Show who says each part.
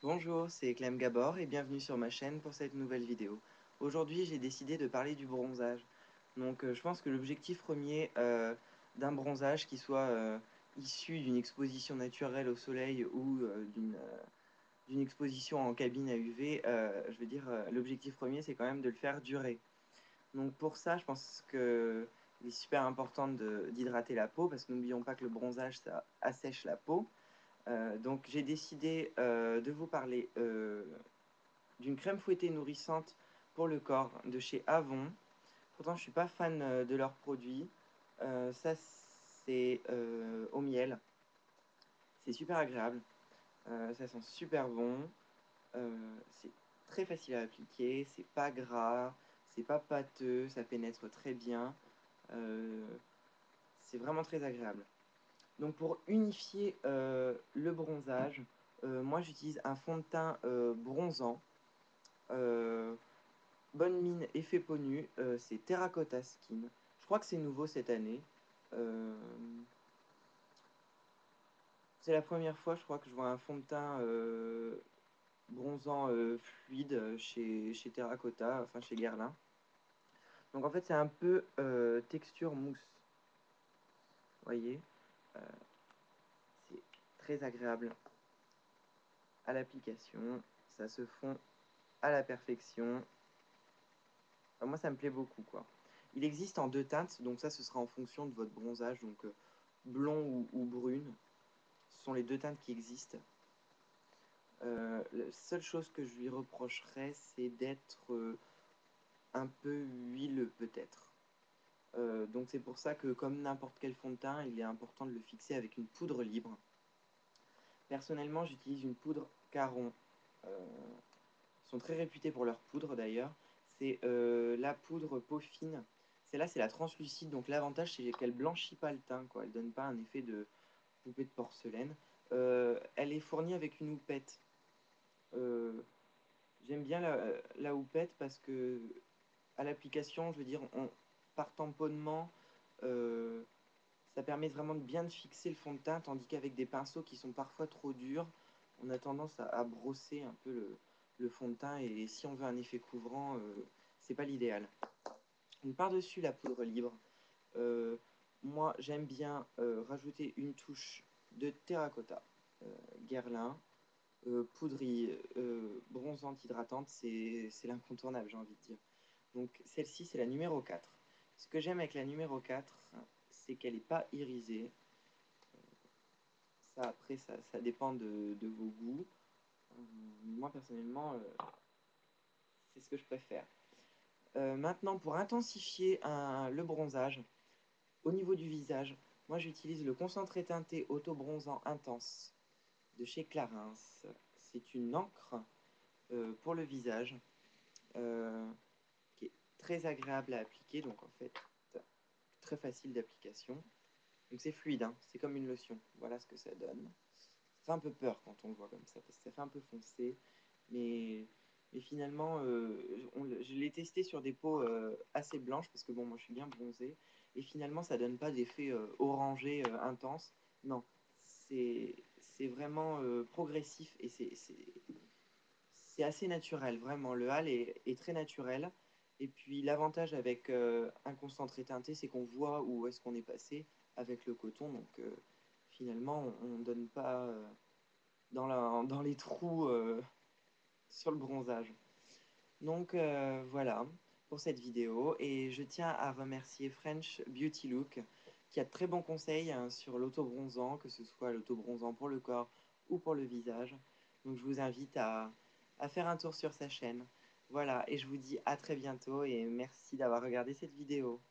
Speaker 1: Bonjour, c'est Clem Gabor et bienvenue sur ma chaîne pour cette nouvelle vidéo. Aujourd'hui, j'ai décidé de parler du bronzage. Je pense que l'objectif premier d'un bronzage qui soit issu d'une exposition naturelle au soleil ou d'une exposition en cabine à UV, l'objectif premier, c'est quand même de le faire durer. Donc pour ça, je pense que il est super important d'hydrater la peau parce que n'oublions pas que le bronzage, ça assèche la peau. Donc j'ai décidé de vous parler d'une crème fouettée nourrissante pour le corps de chez Avon. Pourtant, je ne suis pas fan de leurs produits. Ça, c'est au miel. C'est super agréable. Ça sent super bon. C'est très facile à appliquer. C'est pas gras. C'est pas pâteux. Ça pénètre très bien. Euh, c'est vraiment très agréable. Donc pour unifier le bronzage, moi j'utilise un fond de teint bronzant. Euh, Bonne mine, effet peau nue, c'est Terracotta Skin. Je crois que c'est nouveau cette année. Euh, c'est la première fois, je crois, que je vois un fond de teint bronzant fluide chez Terracotta, enfin chez Guerlain. Donc en fait, c'est un peu texture mousse. Vous voyez. Euh, c'est très agréable à l'application. Ça se fond à la perfection. Enfin, moi, ça me plaît beaucoup, quoi. Il existe en deux teintes, donc ça, ce sera en fonction de votre bronzage, donc blond ou brune. Ce sont les deux teintes qui existent. La seule chose que je lui reprocherais, c'est d'être un peu huileux, peut-être. Donc c'est pour ça que, comme n'importe quel fond de teint, il est important de le fixer avec une poudre libre. Personnellement, j'utilise une poudre Caron. Euh, Ils sont très réputés pour leur poudre d'ailleurs. C'est la poudre peau fine. Celle-là, c'est la translucide. Donc l'avantage, c'est qu'elle blanchit pas le teint, quoi. Elle donne pas un effet de poupée de porcelaine. Elle est fournie avec une houppette. Euh, J'aime bien la houppette parce que à l'application, je veux dire, par tamponnement, euh, ça permet vraiment de bien de fixer le fond de teint, tandis qu'avec des pinceaux qui sont parfois trop durs, on a tendance à brosser un peu le fond de teint et si on veut un effet couvrant, c'est pas l'idéal. Donc par-dessus la poudre libre, euh, moi j'aime bien rajouter une touche de terracotta, Guerlain, poudre bronzante hydratante, c'est l'incontournable, j'ai envie de dire. Donc celle-ci, c'est la numéro 4. Ce que j'aime avec la numéro 4, c'est qu'elle n'est pas irisée. Ça, après, ça dépend de vos goûts. Moi, personnellement, c'est ce que je préfère. Maintenant, pour intensifier le bronzage, au niveau du visage, moi, j'utilise le concentré teinté auto-bronzant intense de chez Clarins. C'est une encre pour le visage euh, qui est très agréable à appliquer. Donc, en fait, très facile d'application. Donc, c'est fluide, hein, c'est comme une lotion. Voilà ce que ça donne. Ça fait un peu peur quand on le voit comme ça, parce que ça fait un peu foncé. Mais, mais finalement, je l'ai testé sur des peaux assez blanches, parce que bon, moi je suis bien bronzé. Et finalement, ça donne pas d'effet orangé intense. Non, c'est vraiment progressif et c'est assez naturel, vraiment. Le hal est très naturel. Et puis l'avantage avec un concentré teinté, c'est qu'on voit où est-ce qu'on est passé avec le coton. Finalement, on ne donne pas dans les trous sur le bronzage. Voilà pour cette vidéo. Et je tiens à remercier French Beauty Look qui a de très bons conseils hein, sur l'auto-bronzant, que ce soit l'auto-bronzant pour le corps ou pour le visage. Donc je vous invite à faire un tour sur sa chaîne. Voilà, et je vous dis à très bientôt et merci d'avoir regardé cette vidéo.